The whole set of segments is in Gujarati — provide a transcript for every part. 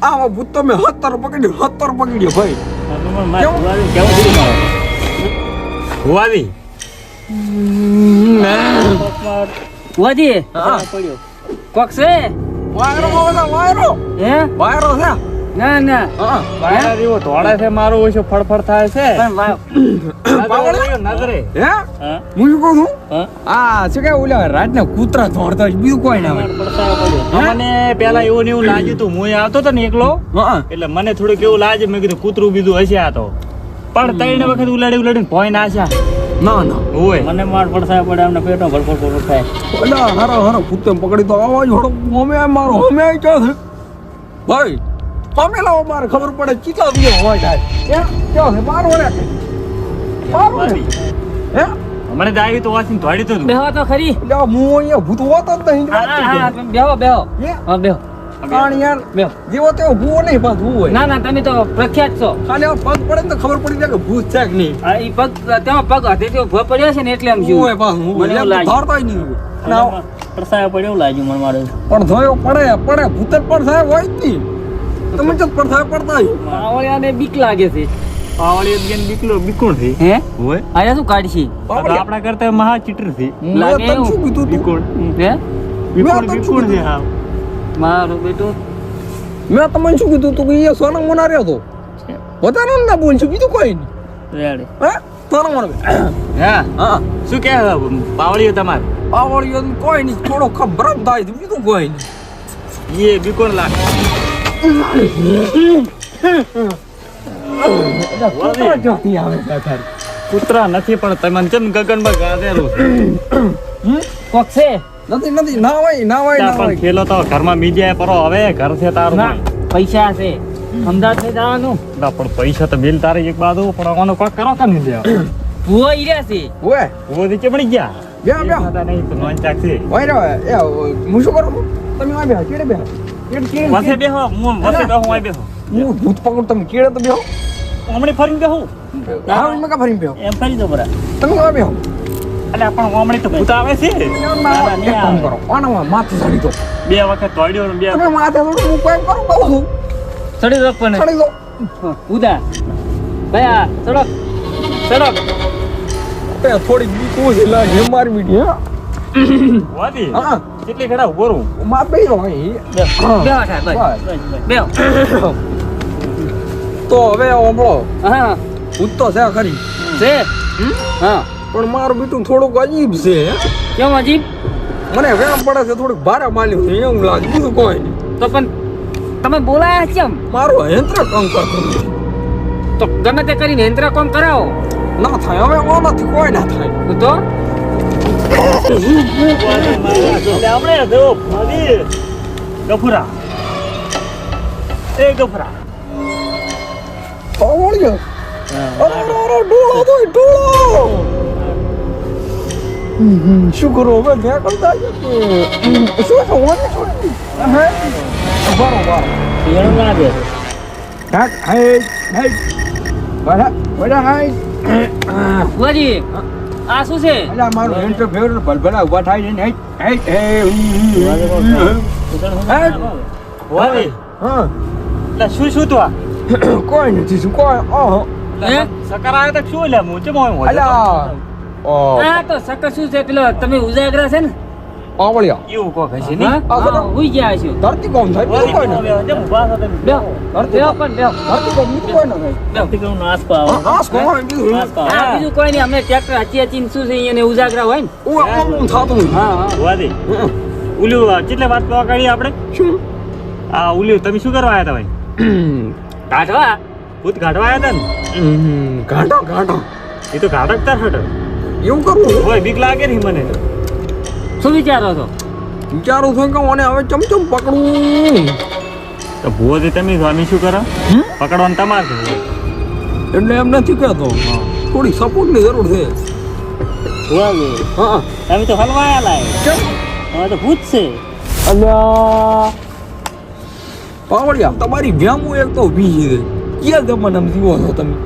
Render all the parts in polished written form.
આવા ભૂત તો મેં 70 પકડ્યો ભાઈ. હોવાવી વાજી કોક છે વાયરો હે છે. ના ના બાયરા જેવો ધોળે છે મારું ઓછો ફળફળ થાય છે નજરે હે હું શું કહું છું આ શું કે ઓલા રાતના કૂતરા દોડતા હોય બીજું કોઈ ના હોય. મને પેલા એવું ને એવું લાગ્યું તું હું આવતો હતો ને એકલો એટલે મને થોડુંક એવું લાગે મેં કીધું કૂતરું બીજું હશે આ તો પણ 3 વખત ઉલાડીને ભોય નાખ્યા. ના હોય મને માર પડતા પડે અમને પેટનો ભરપૂર થાય ઓલા હારો કૂતે પકડી તો આવાજ હડો અમે મારો અમે આવી ક્યાં છે ભાઈ અમે લાવો મારે ખબર પડે કેટલા દિવસ હોય થાય ક્યાં છે મારો રે હે મને દાવી તો વાંચીને ધોડી તો બેહો તો ખરી એટલે હું અહીંયા ભૂત હોતો જ નહીં. હા બેહો હા બેહો કારણ યાર બેહો જેવો તેવો ભૂવો નહીં પાછું ભૂવો હોય. ના તમે તો પ્રખ્યાત છો ખાલી આ પગ પડે ને તો ખબર પડી જાય કે ભૂત છે કે નહીં. આ ઈ પગ તેમાં પગ હાથે થી ઉભો પડ્યો છે ને એટલે આમ હું હોય પાછું હું મને એવું લાગ્યું. ધારતા જ નહીં. અને આવો પડસાયો પડ્યો એવું લાગ્યું મને મારું પણ ધોયો પડે ભૂત જ પડે હોય જ નહીં. તમે જ પડતા આવળિયાને બીક લાગે છે પાવળી બેન બીકોણ થી હે હોય આયા શું કાઢશી આપણા કરતા મહા ચીટર થી લાગે તને એવું. શું કીધું તું? બીકોણ હે બીકોણ છે હા મારો બેટો મેં તમને શું કીધું તું કે એ સોના મોના રહ્યો તો પોતાનો ના બોલશું બીજું કોઈ નહીં. રેડી હે સોના મોના હા હા શું કે પાવળીઓ તમારે આવડ્યો કોઈ નહીં થોડો ખબરમ થાય છે બીજું કોઈ નહીં. એ બીકોણ લાગે કૂતરા ક્યાંથી આવે છે તારે? કૂતરા નથી પણ તમને ચમ ગગનમાં ગાધેલું છે કોક છે નથી ના હોય પણ ખેલો તો ઘરમાં મીડિયા પરો હવે ઘર છે તારું ના પૈસા છે અમદાવાદ થઈ જવાનું ના પણ પૈસા તો બિલ તારે એક બાજુ પણ આનો કોક કરો કે નહીં દેવા ભૂવો ઈ રહ્યા છે ઓય ઓ નીચે પડી ગયા બે ખાતા નહીં તો નોન ચાક છે ઓય રે એ હું શું કરું તમે આ બે કેડે બે કેડે વસે બેહો હું વસે બેહો હું બેહો હું ભૂત પકડ તમે કેડે તો બેહો હમણે ફરીને બેહું હા મેં કા ફરીને બેહો એમ ફરી દો બરા તમે આ બેહો એટલે પણ હમણે તો ભૂત આવે છે એક કામ કરો આના માથે ચડી દો 2 વખત દોડ્યો ને 2 તમે માથે થોડું હું કોઈ કરું કહું છું ચડી દો પણ ચડી દો ઉદા ભયા સડક એ થોડી બીક ઓછી લાગે મારી મીડી હા વાદી હા કેટલી ઘડા ઉભો રહું માં બેહો અહીં બેહો બસ બેહો તો હવે ઓમળો હા ભૂત તો છે ખરી છે હા પણ મારું બીટું થોડુંક અજીબ છે કેમ અજીબ મને વેમ પડે છે થોડુંક ભારે માલ્યું છે એવું લાગે બીજું કોઈ નહીં તો પણ તમે બોલાયા કેમ મારું યંત્ર કામ કરતું નથી. તો ગમે તે કરીને યંત્ર કોમ કરાવો ના થાય હવે ઓનાથી કોઈ ના થાય તો આપણે જો વાદી ગફુરા એ ગફુરા ઓળ્યો અરે ડોળો તો ડોળો શું કરું હવે મેં કરતા શું છે ઓને છોડી હે બરોબર એનું ના દે કાક હે બડા હાય બુઆજી આ શું છે અલા મારું યંત્ર ફેવરેટ ભલભલા ઉભા થાય ને વાદી હા એટલે શું તો આ કોઈ નથી શું કોઈ ઓહો હે સકર આવે તો શું લે હું ચમ હોય અલા ઓ આ તો સકર શું છે પેલો તમે ઉજાગરા છે ને આવળ્યા એવું કોક હશે હા? નહીં હુઈ ગયા છો ધરતી કોમ થાય બીજું કોઈ ના થાય. જેમ ઉભા હતા તેમ બેહો બેહો પણ બેહો ધરતી કોમ બીજું કોઈ ના થાય. ધરતી કોમ નાશ પાવ નાશ કોમ હોય બીજું હા બીજું કોઈ નહીં અમે ટ્રેક્ટર હાચી હાચીને શું છે અહીંયા ઉજાગરા હોય ને ઓય આમ થાતું હોય. હા હા વાદી ઉલ્યું કેટલે વાત કરવા કાઢી આપણે શું આ ઉલ્યું તમે શું કરવા આવ્યા હતા ભાઈ કાઢવા ભૂત કાઢવા આવ્યા હતા ને ગાંઠો એ તો કાઢકતા હટ એવું કરવું હોય બીક લાગે ને મને શું વિચારો છો વિચારું છું કે મને હવે ચમચમ પકડું તો ભૂવો તમે સ્વામી શું કરો પકડવાનું તમારે છે એટલે એમ નથી કહેતો થોડી સપોર્ટની જરૂર છે હા તમે તો હલવાયા લાય કેમ હવે તો ભૂત છે અલ્યા પાવડિયા તમારી વ્યામું એક તો ઊભી છે ક્યાં જમાનામાં જીવો છો તમે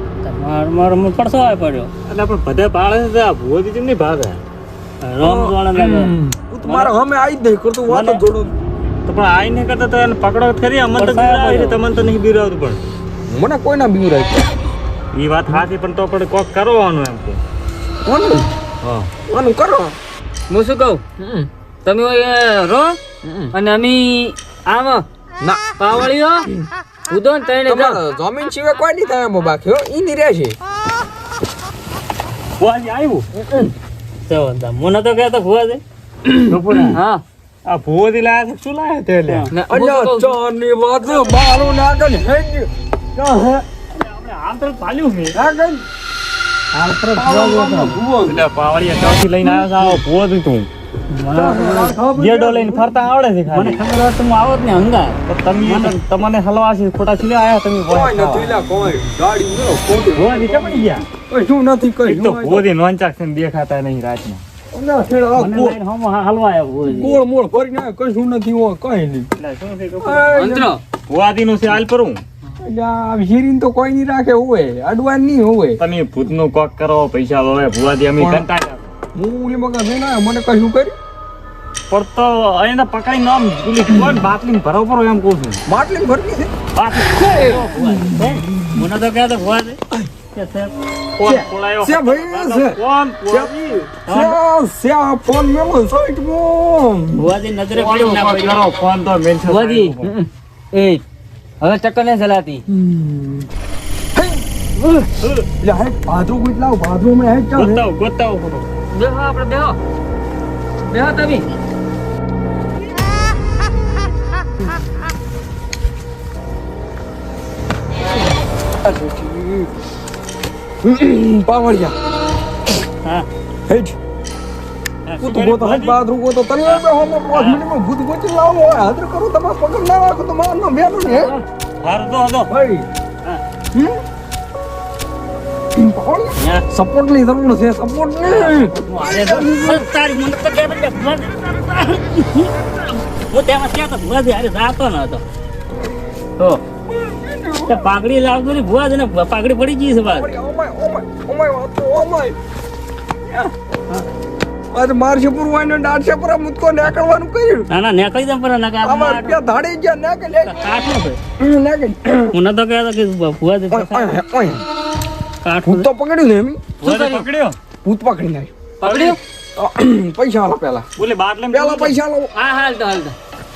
મારો પડસો આવે પડ્યો એટલે પણ બધા પાળે છે આ ભૂવોથી કેમ નહીં ભાગે રોમ જોડે તું તમારા અમે આવી જ નહીં કરતું વાત જ જોડો તો પણ આઈને કરતા તો એને પકડો તો ખરી અમન તો બીવરાવે છે તમને તો નહીં બીવરાવતું પણ મને કોઈ ના બીવ રાખે એ વાત સાચી પણ તો પણ કોક કરવાનું એમ કે આનું હા આનું કરો હું શું કહું તમે ઓય રહો અને અમે આમ ના પાવળીઓ ઉદો ને તઈને જાઓ. તમારે જમીન સિવાય કોઈ નહીં થાય એમાં બાકી હો ઈ ની રહેશે ભુવાજી આવ્યું તો મને તો કહેતો ભુવા છે બપોરે હા આ ભુવાજી લાયા છે શું લાયા તે લે ને હું શું કહું? ચાની વાત બારું નાગન હેડ આપણે આમ તો પાલ્યું છે નાગન હાલ પર એટલે પાવડિયા ચોથી લઈને આવ્યો છે આવો ભુવાજી તું ગેડો લઈને ફરતા આવડે છે મને ખાલી ખબર હોત તો હું આવત ને હંગા તો તમે તમને હલવા છે ખોટા છીલે આયા તમે કોઈ નથી લા કોઈ ગાડી ઉરો ખોટી ભુવાજી કેમ પડી ગયા કોઈ શું નથી કઈ એક તો ભુવાજી નોંચાક છે ને દેખાતા નહીં રાતમાં ના છેડ આ મને ગોળ લઈને હમ હલવા આવ્યો ભુવાજી. ગોળ મોળ ફરી ના કઈ શું નથી હોય કઈ નહીં એટલે શું છે કે મંત્રો ભુવાજી નું છે હાલ પરું એટલે આ હિરીન તો કોઈ નહીં રાખે હોય અડવાન નહીં હોય તમે ભૂતનું કોક કરો પૈસા હવે ભુવાજી અમે પણ- કંટાળ્યા હું ઓલી મગા જોઈને આવ્યો, મને કશું કર્યું પણ તો એને પકડી નામ પેલી કોણ બાટલી ભરો ભરો એમ કહું છું માટલી ભરતી છે બાટલી મને તો કહેતો ભુવા છે કે સાહેબ, કોણ બોલાયો છે ભાઈ, છે. કોણ ભુવાજી? સ્યા ફોન મેલો સાઈટ માં ભુવાજી નજરે પડ્યો ના પડ્યો કરો ફોન તો મેન છે ભુવાજી એ હવે ચક્કર નહીં ચલાતી એટલે હે ભાદરું કોઈ લાવ ભાદરું માં હે ચાલ ગોતાવો ફોટો બેહો આપણે બેહો બેહો તમે પાવડિયા હા હેઠ ભૂત ગોતો હે ભાદરું ગોતો તને બે હોમ 5 મિનિટમાં ભૂત ગોતી લાવો હાજર કરો તમારા પગમ ના રાખો તો માર નો બેનો ને હાર દો દો ભાઈ હા. પાવડિયા સપોર્ટ ની જરૂર છે સપોર્ટ ની તારી મને તો કે હું તેમાં ક્યાં તો ભુવાજી હારે જાતો ન હતો તો તે પાઘડી લાવતો ને ભુવાજી ને પાઘડી પડી ગઈ છે બાદ આજે મારશે પૂરવાય ને દાડશે પર મુતકો નીકળવાનું કર્યું ના ના નીકળી જામ પર ના અમાર ત્યાં ધાડી ગયા નીકળ લે કાઠું છે નીકળ હું નતો કહેતો કે ભુવાજી ઓય ઓય કાઠું ભૂત તો પકડ્યું ને એમ ભુવાજી પકડ્યો ભૂત પકડી નાખ્યું પકડ્યું પૈસા આલો પેલા બોલે બાટલે પેલા પૈસા આલો હા હાલ તો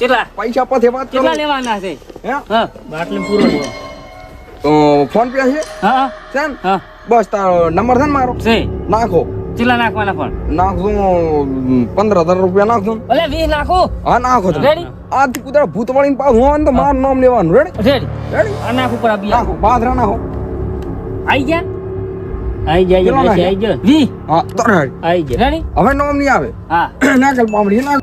કેટલા પૈસા પછી વાત કરો કેટલા લેવાના છે હે હા બાટલે પૂરો લેવો. તો ફોન પે છે હા છે ને? હા બસ તારો નંબર છે ને મારો છે નાખો કેટલા નાખવાના પણ નાખજો 15,000 રૂપિયા નાખજો ભલે 20 નાખો હા નાખો તમે રેડી આજથી કુતરા ભૂત વાળીને પાછું હોય ને તો મારું નામ લેવાનું રેડી રેડી રેડી આ નાખું પર આ બિયા નાખો બાદરા નાખો આઈ ગયા આઈ જાય કેટલા આઈ જાય 20 હા તો રેડી આઈ ગયા રેડી હવે નામ નહીં આવે હા નાખલ પામડી નાખ